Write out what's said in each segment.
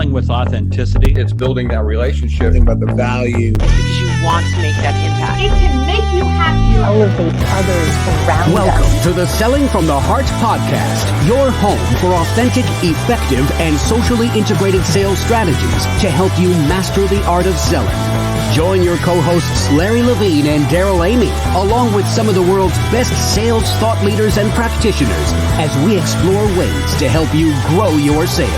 selling with authenticity. It's building that relationship. Think about the value. Because you want to make that impact. It can make you happier. Elevate others around Welcome us. to the Selling from the Heart podcast, your home for authentic, effective, and socially integrated sales strategies to help you master the art of selling. Join your co-hosts Larry Levine and Daryl Amy, along with some of the world's best sales thought leaders and practitioners, as we explore ways to help you grow your sales.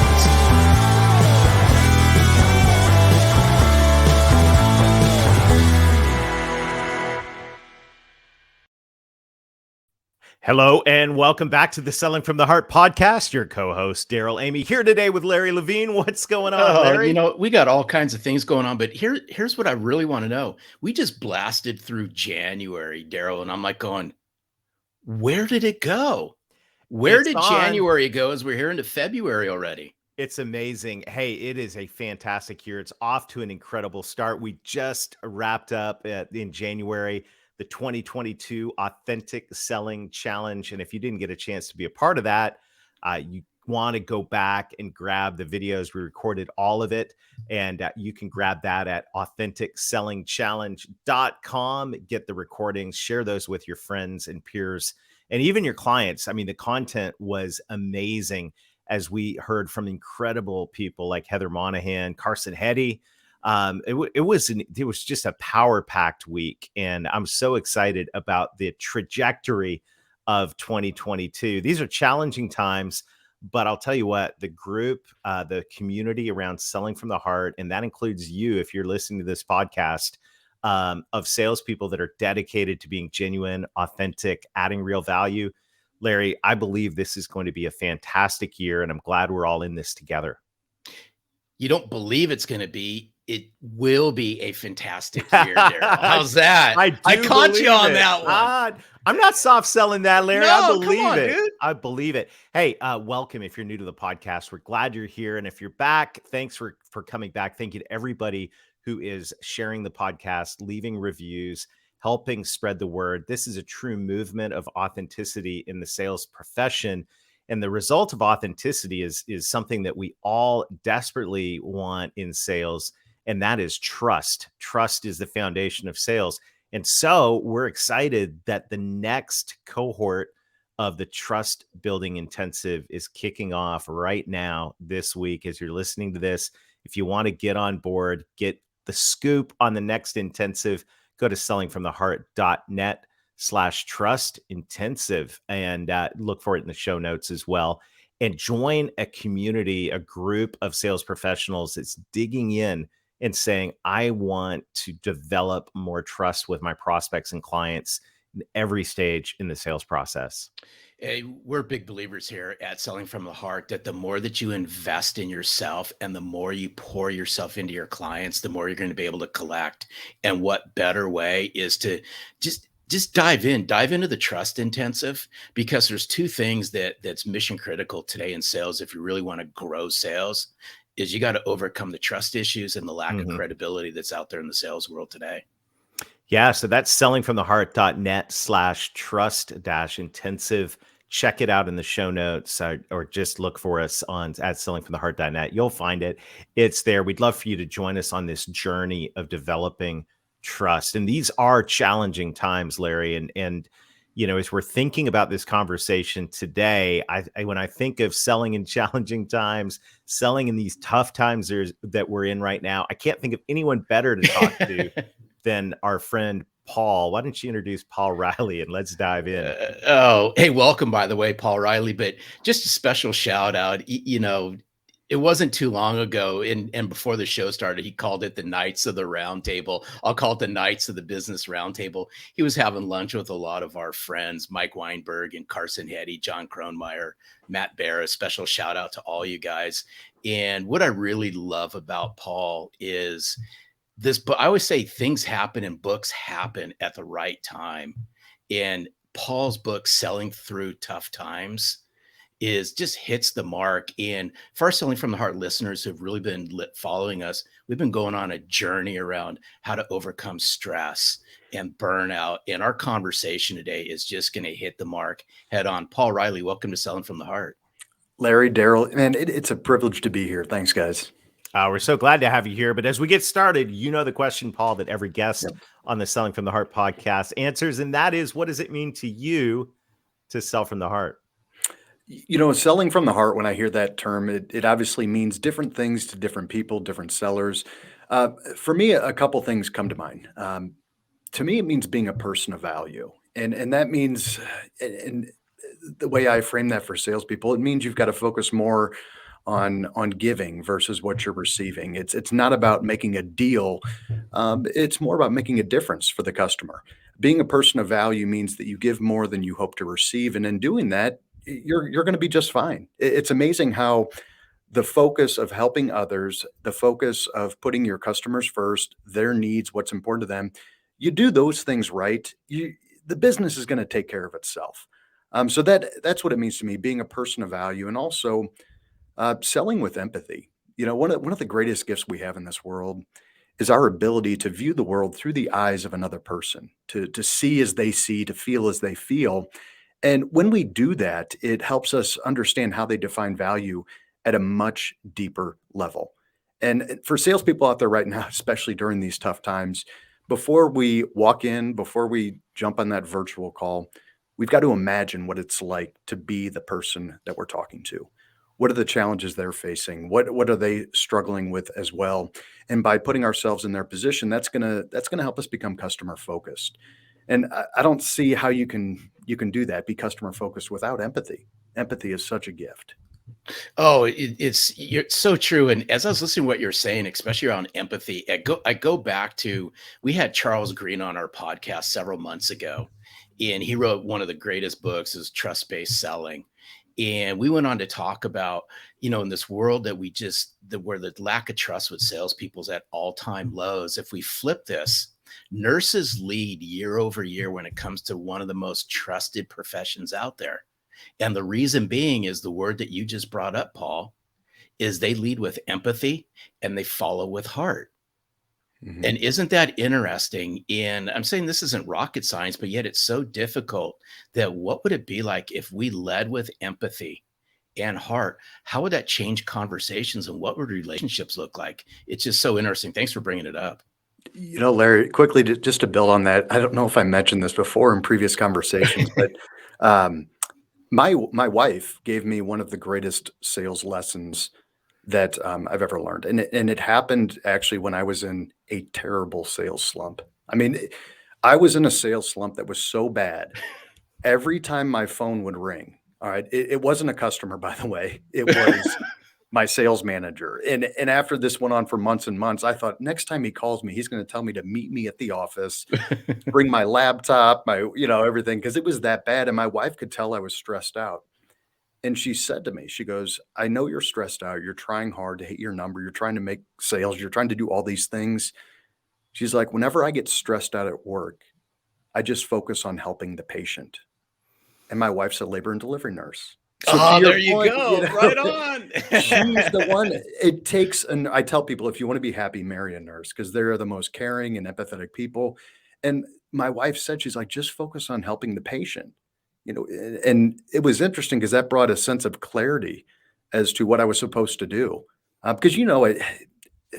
Hello and welcome back to the Selling from the Heart podcast. Your co-host Daryl Amy here today with Larry Levine. What's going on, Larry? We got all kinds of things going on, but here's what I really want to know. We just blasted through January, Daryl, and I'm like going, where did it go? Where did January go as we're here into February already? It's amazing. Hey, it is a fantastic year. It's off to an incredible start. We just wrapped up in January the 2022 Authentic Selling Challenge. And if you didn't get a chance to be a part of that, you want to go back and grab the videos. We recorded all of it, and you can grab that at AuthenticSellingChallenge.com. Get the recordings, share those with your friends and peers, and even your clients. I mean, the content was amazing, as we heard from incredible people like Heather Monahan, Carson Hetty. It was just a power-packed week, and I'm so excited about the trajectory of 2022. These are challenging times, but I'll tell you what, the group, the community around Selling from the Heart, and that includes you if you're listening to this podcast, of salespeople that are dedicated to being genuine, authentic, adding real value. Larry, I believe this is going to be a fantastic year, and I'm glad we're all in this together. You don't believe it's going to be. It will be a fantastic year, Daryl. How's that? I caught you on that one. I'm not soft selling that, Larry. No, I believe come on, it. dude. I believe it. Hey, welcome if you're new to the podcast. We're glad you're here. And if you're back, thanks for coming back. Thank you to everybody who is sharing the podcast, leaving reviews, helping spread the word. This is a true movement of authenticity in the sales profession. And the result of authenticity is something that we all desperately want in sales, and that is trust. Trust is the foundation of sales. And so we're excited that the next cohort of the Trust Building Intensive is kicking off right now this week as you're listening to this. If you want to get on board, get the scoop on the next intensive, go to sellingfromtheheart.net/trust intensive and look for it in the show notes as well. And join a community, a group of sales professionals that's digging in and saying, I want to develop more trust with my prospects and clients in every stage in the sales process. Hey, we're big believers here at Selling from the Heart that the more that you invest in yourself and the more you pour yourself into your clients, the more you're going to be able to collect. And what better way is to just dive into the Trust Intensive, because there's two things that's mission critical today in sales. If you really want to grow sales, is you got to overcome the trust issues and the lack of credibility that's out there in the sales world today. Yeah. So that's sellingfromtheheart.net/trust-intensive. Check it out in the show notes, or just look for us at sellingfromtheheart.net. You'll find it. It's there. We'd love for you to join us on this journey of developing trust. And these are challenging times, Larry. And you know, as we're thinking about this conversation today, when I think of selling in challenging times, selling in these tough times that we're in right now, I can't think of anyone better to talk to than our friend Paul. Why don't you introduce Paul Reilly and let's dive in. Hey, welcome, by the way, Paul Reilly. But just a special shout out. It wasn't too long ago, and before the show started, he called it the Knights of the Round Table. I'll call it the Knights of the Business Round Table. He was having lunch with a lot of our friends, Mike Weinberg and Carson Hetty, John Kronmeyer, Matt Bear. A special shout out to all you guys. And what I really love about Paul is this, but I always say things happen and books happen at the right time. And Paul's book, Selling Through Tough Times, just hits the mark. And for our Selling from the Heart listeners who've really been following us, we've been going on a journey around how to overcome stress and burnout. And our conversation today is just going to hit the mark head on. Paul Reilly, welcome to Selling from the Heart. Larry, Daryl, man, it's a privilege to be here. Thanks, guys. We're so glad to have you here. But as we get started, you know the question, Paul, that every guest on the Selling from the Heart podcast answers, and that is, what does it mean to you to sell from the heart? Selling from the heart, when I hear that term, it obviously means different things to different people, different sellers. For me, a couple things come to mind. To me, it means being a person of value. And that means, and the way I frame that for salespeople, it means you've got to focus more on giving versus what you're receiving. It's not about making a deal. It's more about making a difference for the customer. Being a person of value means that you give more than you hope to receive, and in doing that, you're going to be just fine. It's amazing how the focus of helping others, the focus of putting your customers first, their needs, what's important to them, you do those things right, the business is going to take care of itself. So that's what it means to me, being a person of value, and also selling with empathy. One of the greatest gifts we have in this world is our ability to view the world through the eyes of another person, to see as they see, to feel as they feel. And when we do that, it helps us understand how they define value at a much deeper level. And for salespeople out there right now, especially during these tough times, before we walk in, before we jump on that virtual call, we've got to imagine what it's like to be the person that we're talking to. What are the challenges they're facing? What are they struggling with as well? And by putting ourselves in their position, that's gonna help us become customer focused. And I don't see how you can do that, be customer focused, without empathy. Empathy is such a gift. Oh, you're so true. And as I was listening to what you're saying, especially around empathy, I go back to, we had Charles Green on our podcast several months ago, and he wrote one of the greatest books, is Trust-Based Selling. And we went on to talk about, in this world that where the lack of trust with salespeople is at all-time lows. If we flip this, nurses lead year over year when it comes to one of the most trusted professions out there. And the reason being is the word that you just brought up, Paul, is they lead with empathy and they follow with heart. Mm-hmm. And isn't that interesting? And I'm saying this isn't rocket science, but yet it's so difficult. That what would it be like if we led with empathy and heart? How would that change conversations, and what would relationships look like? It's just so interesting. Thanks for bringing it up. Larry, quickly, just to build on that, I don't know if I mentioned this before in previous conversations, but my wife gave me one of the greatest sales lessons that I've ever learned. And it happened actually when I was in a terrible sales slump. I mean, I was in a sales slump that was so bad. Every time my phone would ring, all right, it wasn't a customer, by the way, it was my sales manager. And after this went on for months and months, I thought, next time he calls me, he's going to tell me to meet me at the office, bring my laptop, everything, because it was that bad. And my wife could tell I was stressed out. And she said to me, she goes, I know you're stressed out. You're trying hard to hit your number. You're trying to make sales. You're trying to do all these things. She's like, whenever I get stressed out at work, I just focus on helping the patient. And my wife's a labor and delivery nurse. So there you go. Right on. She's the one. It takes, and I tell people, if you want to be happy, marry a nurse, because they're the most caring and empathetic people. And my wife said, she's like, just focus on helping the patient. And it was interesting because that brought a sense of clarity as to what I was supposed to do. Because,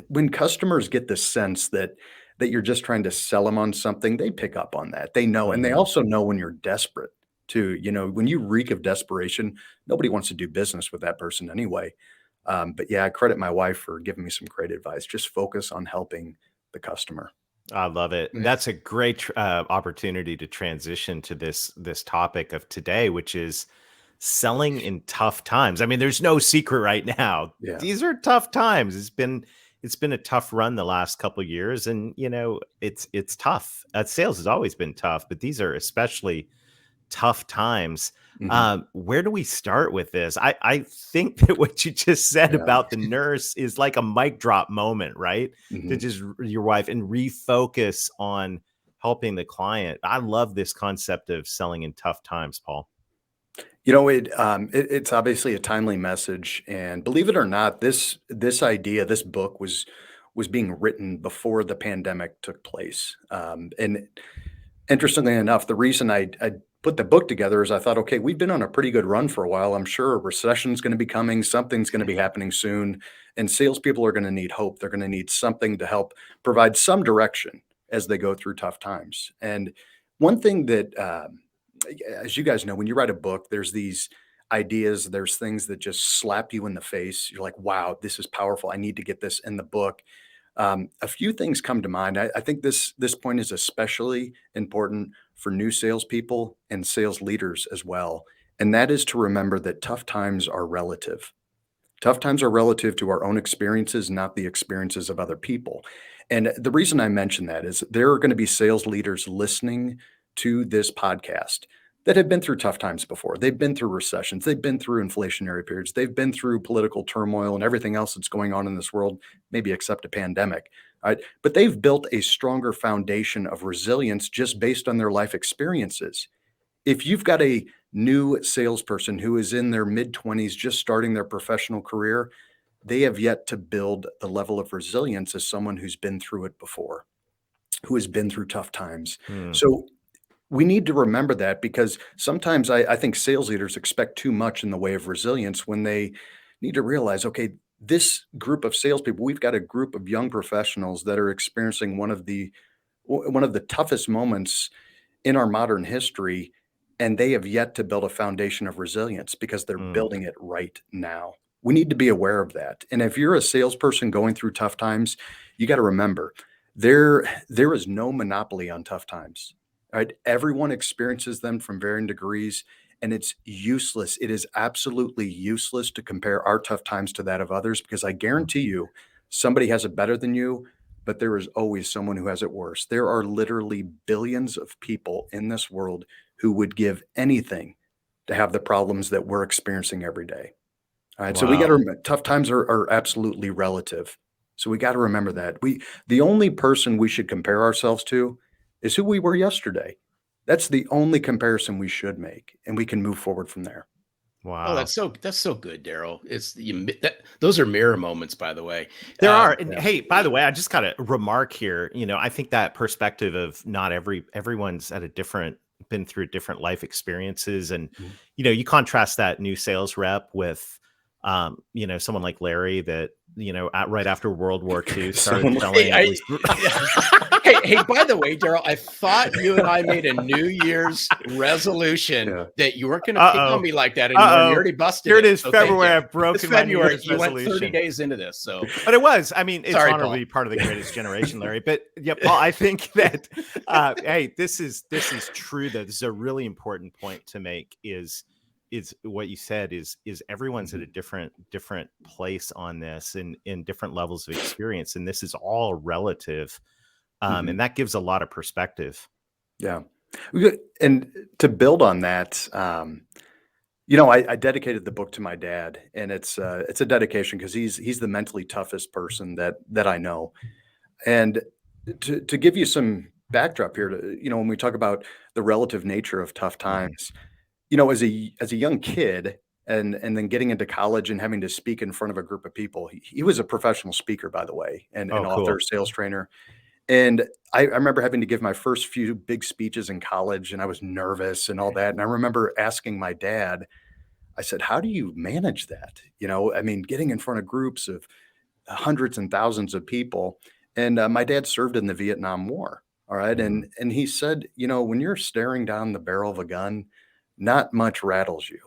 when customers get the sense that you're just trying to sell them on something, they pick up on that. They know, and they also know when you're desperate too. When you reek of desperation, nobody wants to do business with that person anyway. But yeah, I credit my wife for giving me some great advice. Just focus on helping the customer. I love it. And that's a great opportunity to transition to this topic of today, which is selling in tough times. I mean, there's no secret right now. Yeah. These are tough times. It's been a tough run the last couple of years, and it's tough. Sales has always been tough, but these are especially tough times. Mm-hmm. Where do we start with this? I think that what you just said about the nurse is like a mic drop moment, right? Mm-hmm. To just your wife and refocus on helping the client. I love this concept of selling in tough times, Paul. It's obviously a timely message, and believe it or not, this book was being written before the pandemic took place. And interestingly enough, the reason I put the book together is I thought, okay, we've been on a pretty good run for a while. I'm sure a recession's going to be coming, something's going to be happening soon, and salespeople are going to need hope. They're going to need something to help provide some direction as they go through tough times. And one thing that, as you guys know, when you write a book, there's these ideas, there's things that just slap you in the face. You're like, wow, this is powerful. I need to get this in the book. A few things come to mind. I think this point is especially important for new salespeople and sales leaders as well, and that is to remember that tough times are relative. Tough times are relative to our own experiences, not the experiences of other people. And the reason I mention that is there are going to be sales leaders listening to this podcast that have been through tough times before. They've been through recessions, they've been through inflationary periods, they've been through political turmoil and everything else that's going on in this world, maybe except a pandemic. Right? But they've built a stronger foundation of resilience just based on their life experiences. If you've got a new salesperson who is in their mid 20s, just starting their professional career, they have yet to build the level of resilience as someone who's been through it before, who has been through tough times. Hmm. So we need to remember that because sometimes I think sales leaders expect too much in the way of resilience when they need to realize, okay, this group of salespeople, we've got a group of young professionals that are experiencing one of the toughest moments in our modern history, and they have yet to build a foundation of resilience because they're Hmm. building it right now. We need to be aware of that. And if you're a salesperson going through tough times, you got to remember there is no monopoly on tough times. Right? Everyone experiences them from varying degrees, and it's useless. It is absolutely useless to compare our tough times to that of others because I guarantee you somebody has it better than you, but there is always someone who has it worse. There are literally billions of people in this world who would give anything to have the problems that we're experiencing every day. All right. So we got Wow. to tough times are absolutely relative. So we got to remember that. The only person we should compare ourselves to is who we were yesterday. That's the only comparison we should make, and we can move forward from there. Oh, Wow. that's so good, Daryl. Those are mirror moments, by the way. There are. Um, And Yeah. hey, by the way, I just got a remark here. I think that perspective of not everyone's at a different, been through different life experiences. And, Mhm. you contrast that new sales rep with, someone like Larry that, right after World War II started Someone like selling. Hey, Was, hey, by the way, Daryl, I thought you and I made a New Year's resolution Yeah. that you weren't going to pick on uh-oh. me like that anymore. And you Uh-oh. already busted Here it is, So thank February. you. I've It's broken my New February. Year's You went 30 resolution. days into this. So But it was. I mean, it's Sorry, honorably Paul. part of the greatest generation, Larry. But yeah, Paul, I think that hey, this is true though. This is a really important point to make is what you said is everyone's at a different place on this and in different levels of experience. And this is all relative. Mhm. And that gives a lot of perspective. Yeah. And to build on that, I dedicated the book to my dad, and it's a dedication because he's the mentally toughest person that I know. And to give you some backdrop here, when we talk about the relative nature of tough times, as a young kid, and then getting into college and having to speak in front of a group of people, he was a professional speaker, by the way, and Oh, an author, cool. sales trainer. And I remember having to give my first few big speeches in college, and I was nervous and all that. And I remember asking my dad, I said, "How do you manage that?" I mean, getting in front of groups of hundreds and thousands of people. And my dad served in the Vietnam War. All right. Mhm. And he said, when you're staring down the barrel of a gun, not much rattles you.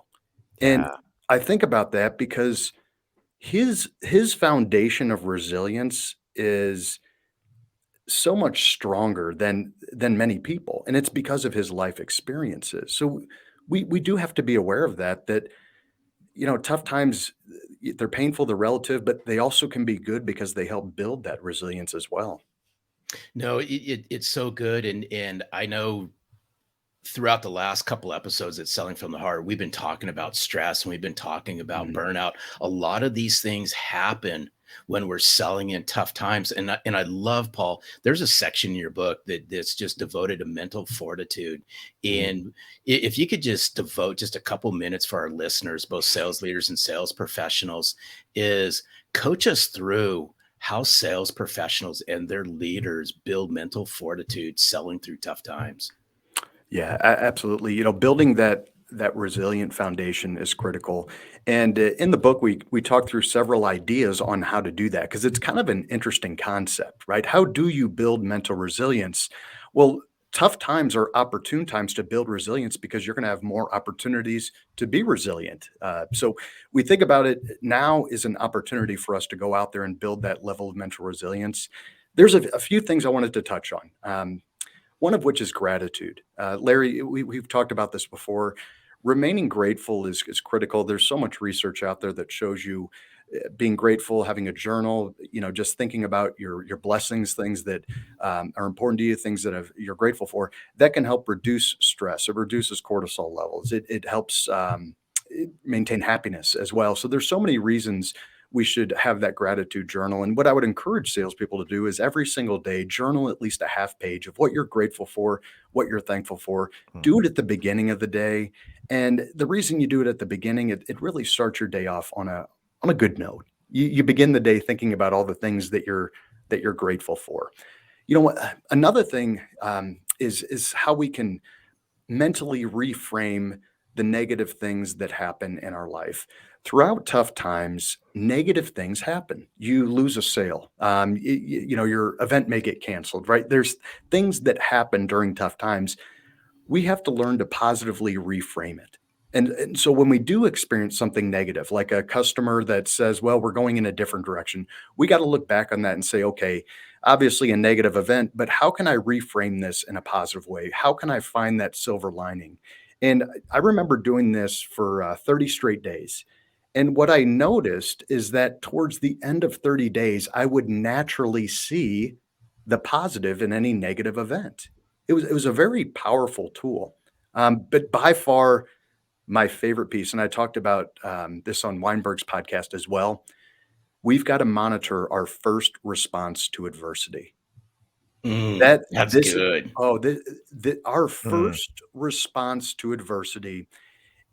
And Yeah. I think about that because his foundation of resilience is so much stronger than many people, and it's because of his life experiences. So we do have to be aware of that tough times, they're painful, they're relative, but they also can be good because they help build that resilience as well. no, it's so good. And I know throughout the last couple episodes at Selling from the Heart, we've been talking about stress and we've been talking about Mhm. burnout. A lot of these things happen when we're selling in tough times. And I love, Paul, there's a section in your book that's just devoted to mental fortitude. Mhm. And if you could just devote just a couple minutes for our listeners, both sales leaders and sales professionals, is coach us through how sales professionals and their leaders build mental fortitude selling through tough times. Yeah, absolutely. Building that resilient foundation is critical. And in the book, we talk through several ideas on how to do that because it's kind of an interesting concept, right? How do you build mental resilience? Well, tough times are opportune times to build resilience because you're going to have more opportunities to be resilient. So we think about it now is an opportunity for us to go out there and build that level of mental resilience. There's a few things I wanted to touch on. One of which is gratitude. Larry, we've talked about this before. Remaining grateful is critical. There's so much research out there that shows you being grateful, having a journal, just thinking about your blessings, things that are important to you, things that you're grateful for, that can help reduce stress. It reduces cortisol levels. It helps maintain happiness as well. So there's so many reasons we should have that gratitude journal. And what I would encourage salespeople to do is every single day journal at least a half page of what you're grateful for, what you're thankful for. Do it at the beginning of the day. And the reason you do it at the beginning, it really starts your day off on a good note. You begin the day thinking about all the things that you're grateful for. You know what? Another thing is how we can mentally reframe the negative things that happen in our life. Throughout tough times, negative things happen. You lose a sale. Your event may get canceled, right? There's things that happen during tough times. We have to learn to positively reframe it. And so when we do experience something negative, like a customer that says, well, we're going in a different direction, we got to look back on that and say, okay, obviously a negative event, but how can I reframe this in a positive way? How can I find that silver lining? And I remember doing this for 30 straight days. And what I noticed is that towards the end of 30 days, I would naturally see the positive in any negative event. It was a very powerful tool. But by far, my favorite piece, and I talked about this on Weinberg's podcast as well. We've got to monitor our first response to adversity. That That's this good. oh our first response to adversity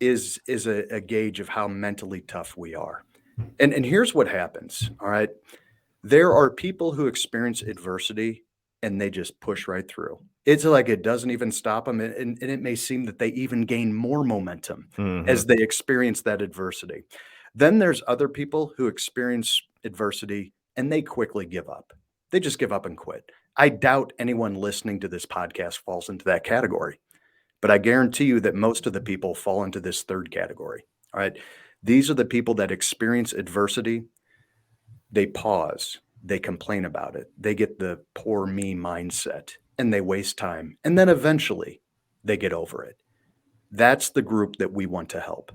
is a gauge of how mentally tough we are. And here's what happens. All right. There are people who experience adversity and they just push right through. It's like it doesn't even stop them. And it may seem that they even gain more momentum Mhm. as they experience that adversity. Then there's other people who experience adversity and they quickly give up. They just give up and quit. I doubt anyone listening to this podcast falls into that category, but I guarantee you that most of the people fall into this third category. All right. These are the people that experience adversity. They pause, they complain about it, they get the poor me mindset, and they waste time. And then eventually they get over it. That's the group that we want to help.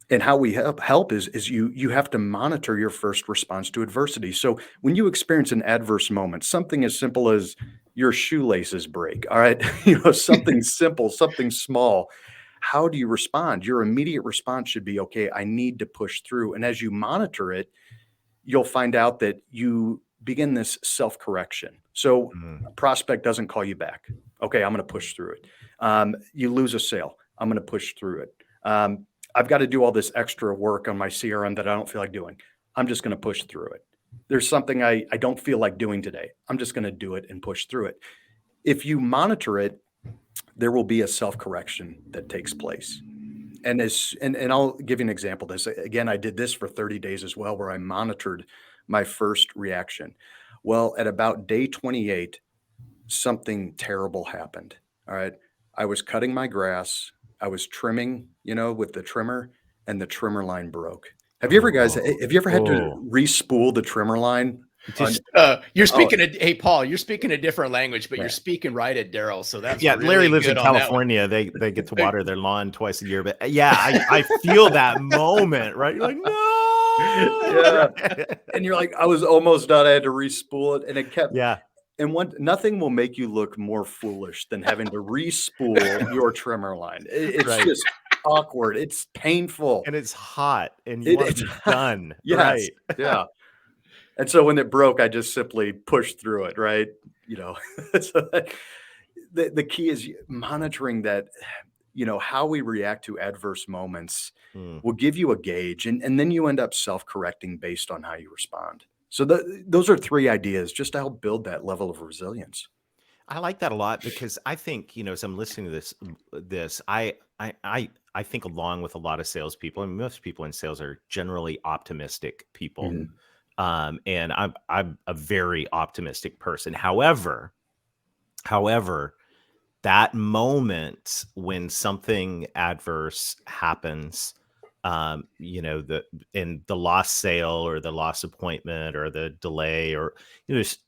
And how we help is you have to monitor your first response to adversity. So when you experience an adverse moment, something as simple as your shoelaces break, all right, something simple, something small. How do you respond? Your immediate response should be, okay, I need to push through. And as you monitor it, you'll find out that you begin this self-correction. So a prospect doesn't call you back. Okay, I'm going to push through it. You lose a sale. I'm going to push through it. I've got to do all this extra work on my CRM that I don't feel like doing. I'm just going to push through it. There's something I don't feel like doing today. I'm just going to do it and push through it. If you monitor it, there will be a self-correction that takes place. And I'll give you an example of this. Again, I did this for 30 days as well, where I monitored my first reaction. Well, at about day 28, something terrible happened. All right. I was cutting my grass. I was trimming, with the trimmer, and the trimmer line broke. Have you ever had to Oh. re-spool the trimmer line? Just You're Oh, speaking hey Paul, you're speaking a different language, but yeah. you're speaking right at Daryl. So that's yeah, really Larry lives in good on that one. California. They get to water their lawn twice a year. But yeah, I feel that moment, right? You're like, no. Yeah. And you're like, I was almost done. I had to re-spool it, and it kept. Yeah. And nothing will make you look more foolish than having to re-spool your trimmer line. It's Right. just awkward. It's painful. And it's hot and you want to be done. Yes. Right. Yeah. And so when it broke, I just simply pushed through it, right? So the key is monitoring that, how we react to adverse moments will give you a gauge, and then you end up self-correcting based on how you respond. So those are three ideas just to help build that level of resilience. I like that a lot because I think, as I'm listening to this, I think along with a lot of salespeople, and most people in sales are generally optimistic people. Mhm. And I'm a very optimistic person. However, that moment when something adverse happens, the in the lost sale or the lost appointment or the delay, or there's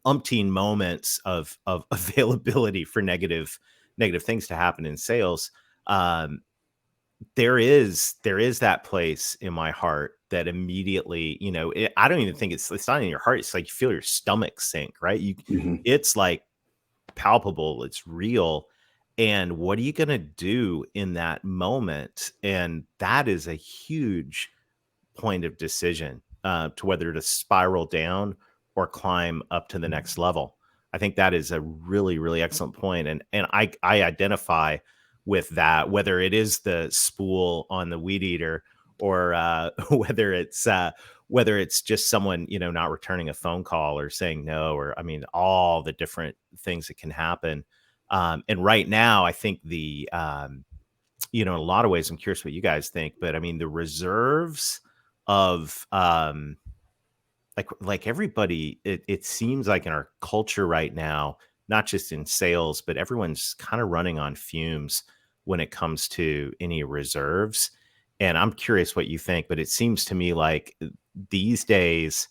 umpteen moments of availability for negative things to happen in sales. um there is that place in my heart that immediately, I don't even think it's not in your heart, it's like you feel your stomach sink, right? Mhm. It's like palpable, it's real. And what are you going to do in that moment? And that is a huge point of decision, to whether to spiral down or climb up to the next level. I think that is a really, really excellent point. And I identify with that, whether it is the spool on the weed eater, or whether it's just someone, not returning a phone call or saying no, or I mean, all the different things that can happen. And right now, I think in a lot of ways, I'm curious what you guys think, but I mean, the reserves of like everybody, it seems like in our culture right now, not just in sales, but everyone's kind of running on fumes when it comes to any reserves. And I'm curious what you think, but it seems to me like these days,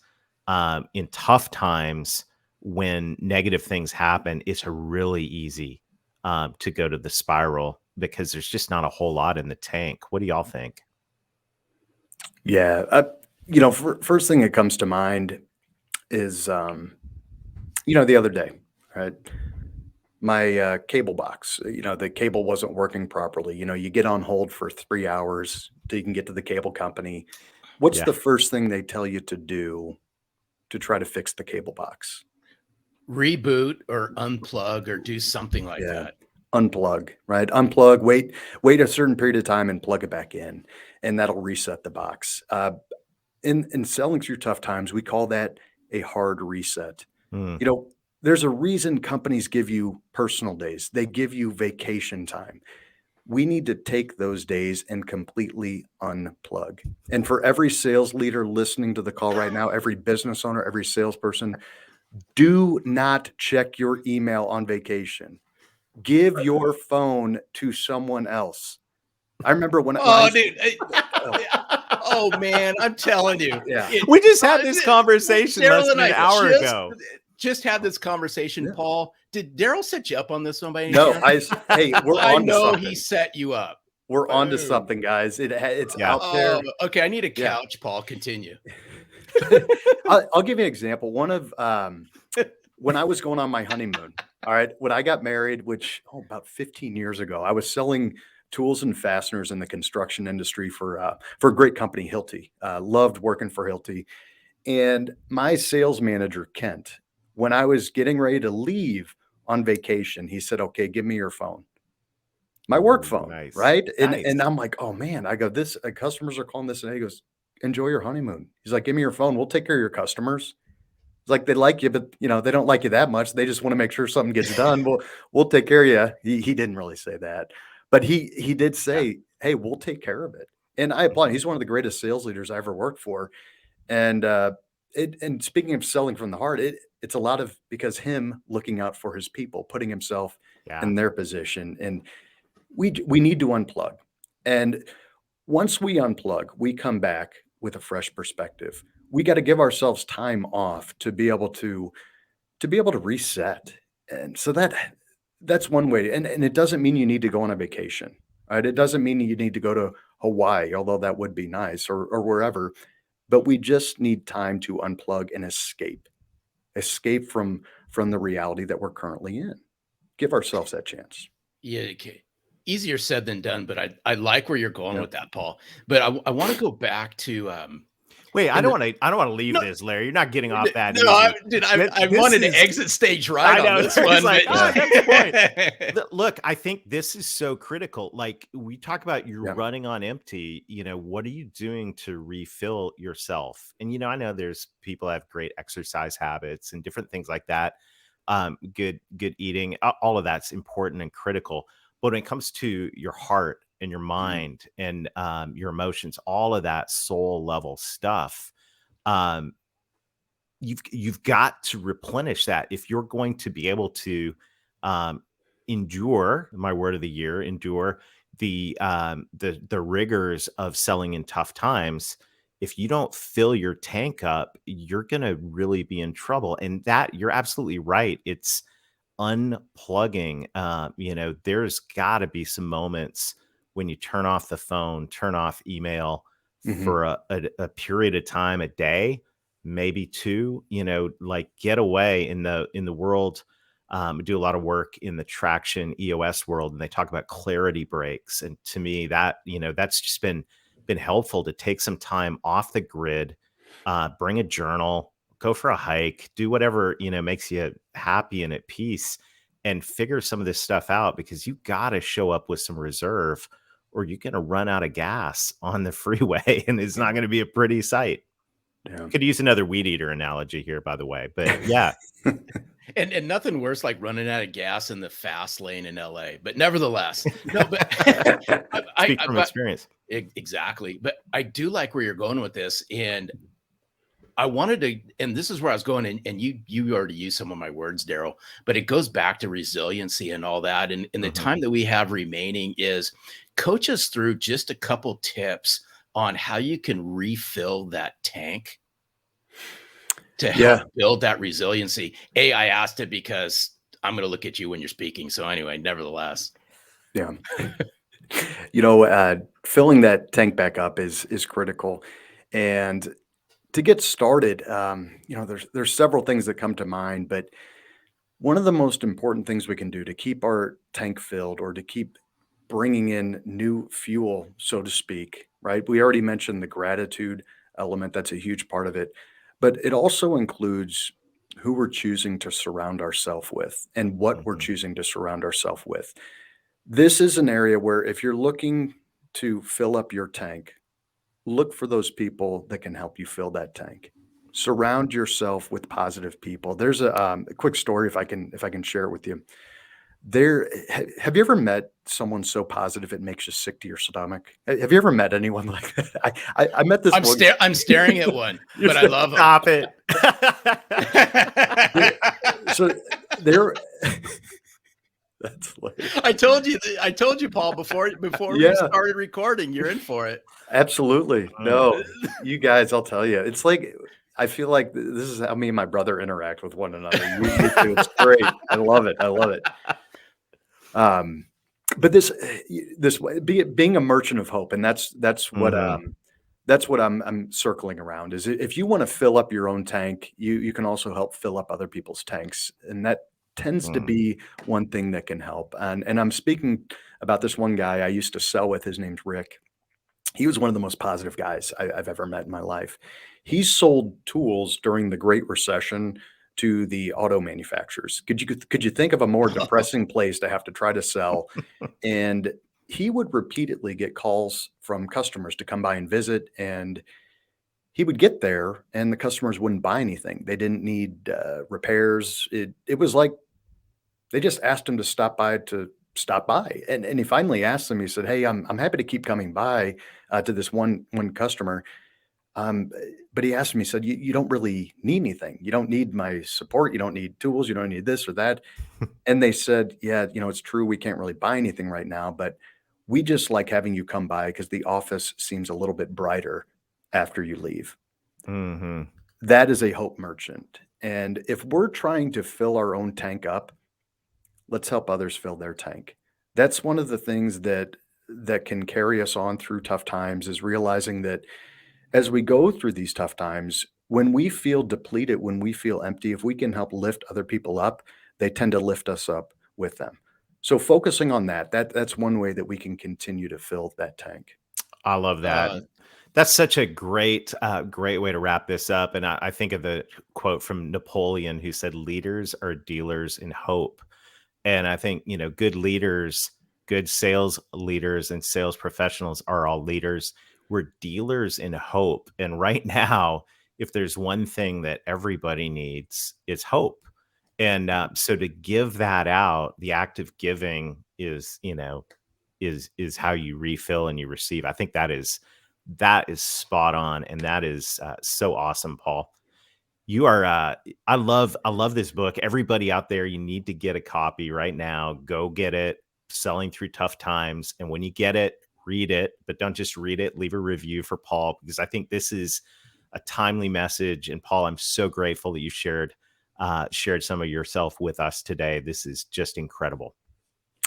in tough times, when negative things happen, it's really easy to go to the spiral because there's just not a whole lot in the tank. What do y'all think? Yeah, first thing that comes to mind is, the other day, right? My, cable box, the cable wasn't working properly. You get on hold for 3 hours till you can get to the cable company. What's Yeah. the first thing they tell you to do to try to fix the cable box? Reboot or unplug or do something like Yeah. that. Unplug, right? Unplug, wait a certain period of time and plug it back in, and that'll reset the box. In selling through tough times, we call that a hard reset. Mm, You know, there's a reason companies give you personal days. They give you vacation time. We need to take those days and completely unplug. And for every sales leader listening to the call right now, every business owner, every salesperson, do not check your email on vacation. Give your phone to someone else. I remember when I Oh, used dude. oh, Oh, man, I'm telling you. yeah, we just had this conversation less Daryl and than an I hour ago. just had this conversation, yeah. Paul. Did Daryl set you up on this one by any No, chance? hey, we're I on to know he something. set you up. We're on to Boom. something, guys. It's Yeah. out Oh, there. okay. I need a Yeah. couch, Paul. Continue. I'll give you an example. When I was going on my honeymoon, all right, when I got married, which about 15 years ago, I was selling tools and fasteners in the construction industry for a great company, Hilti. Loved working for Hilti. And my sales manager, Kent, when I was getting ready to leave on vacation, he said, "Okay, give me your phone." My work Ooh, phone, nice. right? And Nice. and I'm like, "Oh, man." I go, "This customers are calling this," and he goes, "Enjoy your honeymoon." He's like, "Give me your phone. We'll take care of your customers." It's like they like you, but, they don't like you that much. They just wanna make sure something gets done. We'll take care of you. He didn't really say that, but he did Yeah. say, "Hey, we'll take care of it." And I applaud him. He's one of the greatest sales leaders I ever worked for. And, and speaking of selling from the heart, it's a lot of because him looking out for his people, putting himself Yeah. in their position, and we need to unplug. And once we unplug, we come back with a fresh perspective. We got to give ourselves time off to be able to reset. And so that's one way. And it doesn't mean you need to go on a vacation, right? It doesn't mean you need to go to Hawaii, although that would be nice, or wherever. But we just need time to unplug and escape from the reality that we're currently in. Give ourselves that chance. Yeah, okay. Easier said than done, but I like where you're going Yep. with that, Paul. But I want to go back to Wait, I in don't the want to. I don't want to leave no, this, Larry. You're not getting off that no, easy. dude, I This wanted to is. exit stage right I on know. this Larry's one, like, but I got the point. Look, I think this is so critical. Like we talk about, you're Yeah. running on empty. What are you doing to refill yourself? And I know there's people that have great exercise habits and different things like that. good eating, all of that's important and critical. But when it comes to your heart and your mind and your emotions, all of that soul level stuff, um, you've got to replenish that if you're going to be able to um, endure, my word of the year, endure the rigors of selling in tough times. If you don't fill your tank up, you're going to really be in trouble. And that, you're absolutely right. It's unplugging. There's got to be some moments when you turn off the phone, turn off email Mhm. for a period of time, a day, maybe two, like get away in the world. Do a lot of work in the traction EOS world, and they talk about clarity breaks. And to me, that, that's just been helpful to take some time off the grid, bring a journal, go for a hike, do whatever, makes you happy and at peace, and figure some of this stuff out, because you got to show up with some reserve or you're going to run out of gas on the freeway and it's not going to be a pretty sight. Yeah. Could use another weed eater analogy here, by the way, but yeah. And nothing worse like running out of gas in the fast lane in LA. But nevertheless, no, but Speak from experience. Exactly. But I do like where you're going with this. And I wanted to, and this is where I was going, and you already used some of my words, Daryl, but it goes back to resiliency and all that. And the time that we have remaining is coach us through just a couple tips on how you can refill that tank to help build that resiliency. I asked it because I'm going to look at you when you're speaking. So anyway, nevertheless. Yeah. Filling that tank back up is critical. And to get started, there's several things that come to mind, but one of the most important things we can do to keep our tank filled or to keep bringing in new fuel, so to speak, right? We already mentioned the gratitude element. That's a huge part of it, but it also includes who we're choosing to surround ourselves with and what we're choosing to surround ourselves with. This is an area where if you're looking to fill up your tank, look for those people that can help you fill that tank. Surround yourself with positive people. There's a quick story if I can share it with you. Have you ever met someone so positive it makes you sick to your stomach? Have you ever met anyone like that? I met this. I'm staring at one, but I love him. Stop it. So there. That's hilarious. I told you, Paul, before we started recording, you're in for it. Absolutely. No, you guys, I'll tell you, it's like, I feel like this is how me and my brother interact with one another. You too. It's great. I love it. But this way, being a merchant of hope, and that's what I'm circling around. Is if you want to fill up your own tank, you can also help fill up other people's tanks, and that tends to be one thing that can help. And I'm speaking about this one guy I used to sell with. His name's Rick. He was one of the most positive guys I've ever met in my life. He sold tools during the Great Recession to the auto manufacturers. Could you think of a more depressing place to have to try to sell? And he would repeatedly get calls from customers to come by and visit, and he would get there and the customers wouldn't buy anything. They didn't need repairs. It was like they just asked him to stop by. And he finally asked them, he said, "Hey, I'm happy to keep coming by to this one customer." But he asked me, he said, you don't really need anything. You don't need my support. You don't need tools. You don't need this or that. And they said, "Yeah, it's true. We can't really buy anything right now, but we just like having you come by because the office seems a little bit brighter after you leave." That is a hope merchant. And if we're trying to fill our own tank up, let's help others fill their tank. That's one of the things that can carry us on through tough times, is realizing that as we go through these tough times, when we feel depleted, when we feel empty, if we can help lift other people up, they tend to lift us up with them. So focusing on that's one way that we can continue to fill that tank. I love that. That's such a great way to wrap this up. And I think of the quote from Napoleon, who said, "Leaders are dealers in hope." And I think, good leaders, good sales leaders and sales professionals are all leaders. We're dealers in hope. And right now, if there's one thing that everybody needs, it's hope. And so to give that out, the act of giving is, is how you refill and you receive. I think that is spot on, and that is so awesome, Paul. You are I love this book. Everybody out there, you need to get a copy right now. Go get it. Selling Through Tough Times. And when you get it, read it, but don't just read it, leave a review for Paul, because I think this is a timely message. And Paul, I'm so grateful that you shared some of yourself with us today. This is just incredible.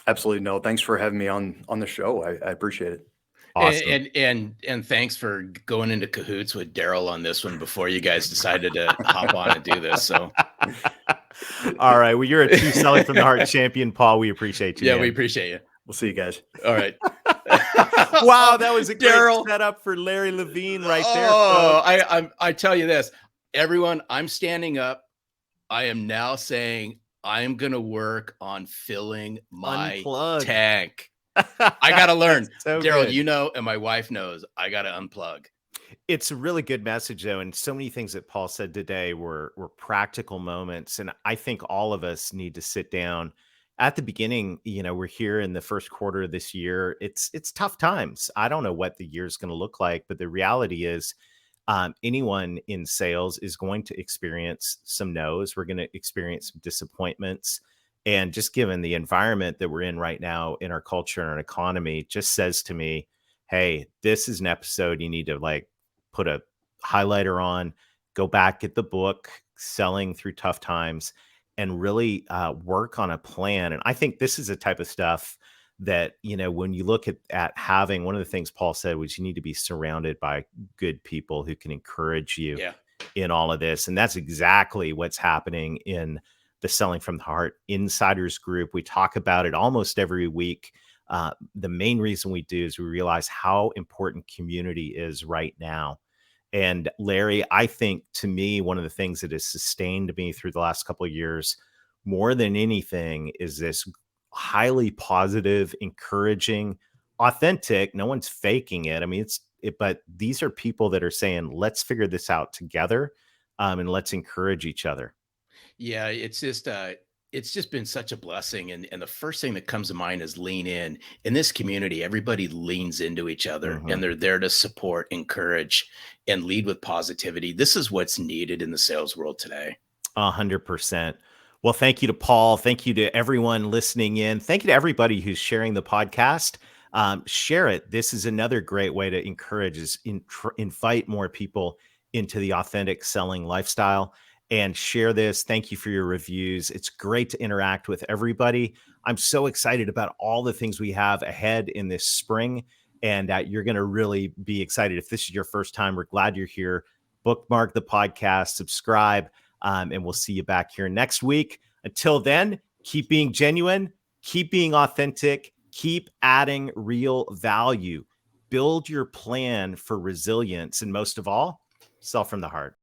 Absolutely. No, thanks for having me on the show. I appreciate it. Awesome. And thanks for going into cahoots with Daryl on this one before you guys decided to hop on and do this. So, all right. Well, you're a true Selling from the Heart champion, Paul. We appreciate you. Yeah, man. we appreciate you. We'll see you guys. All right. Wow, that was a great Daryl. setup for Larry Levine right there. Oh, folks. I tell you this, everyone, I'm standing up. I am now saying I am going to work on filling my Unplug. tank. I got to learn. So Daryl, good. you know, and my wife knows I got to unplug. It's a really good message, though, and so many things that Paul said today were practical moments, and I think all of us need to sit down. At the beginning, we're here in the first quarter of this year. It's tough times. I don't know what the year's going to look like, but the reality is, anyone in sales is going to experience some no's. We're going to experience some disappointments, and just given the environment that we're in right now in our culture and our economy, just says to me, hey, this is an episode you need to put a highlighter on, go back, get the book, Selling Through Tough Times, and really work on a plan. And I think this is the type of stuff that, when you look at having, one of the things Paul said was you need to be surrounded by good people who can encourage you in all of this. And that's exactly what's happening in the Selling from the Heart Insiders group. We talk about it almost every week. The main reason we do is we realize how important community is right now. And Larry, I think, to me, one of the things that has sustained me through the last couple of years more than anything is this highly positive, encouraging, authentic. No one's faking it. I mean, but these are people that are saying, let's figure this out together, and let's encourage each other. Yeah, it's just been such a blessing. And the first thing that comes to mind is lean in. In this community, everybody leans into each other, and they're there to support, encourage, and lead with positivity. This is what's needed in the sales world today. 100%. Well, thank you to Paul. Thank you to everyone listening in. Thank you to everybody who's sharing the podcast. Share it. This is another great way to encourage, invite more people into the authentic selling lifestyle. And share this. Thank you for your reviews. It's great to interact with everybody. I'm so excited about all the things we have ahead in this spring, and you're going to really be excited. If this is your first time, we're glad you're here. Bookmark the podcast, subscribe, and we'll see you back here next week. Until then, keep being genuine, keep being authentic, keep adding real value. Build your plan for resilience, and most of all, sell from the heart.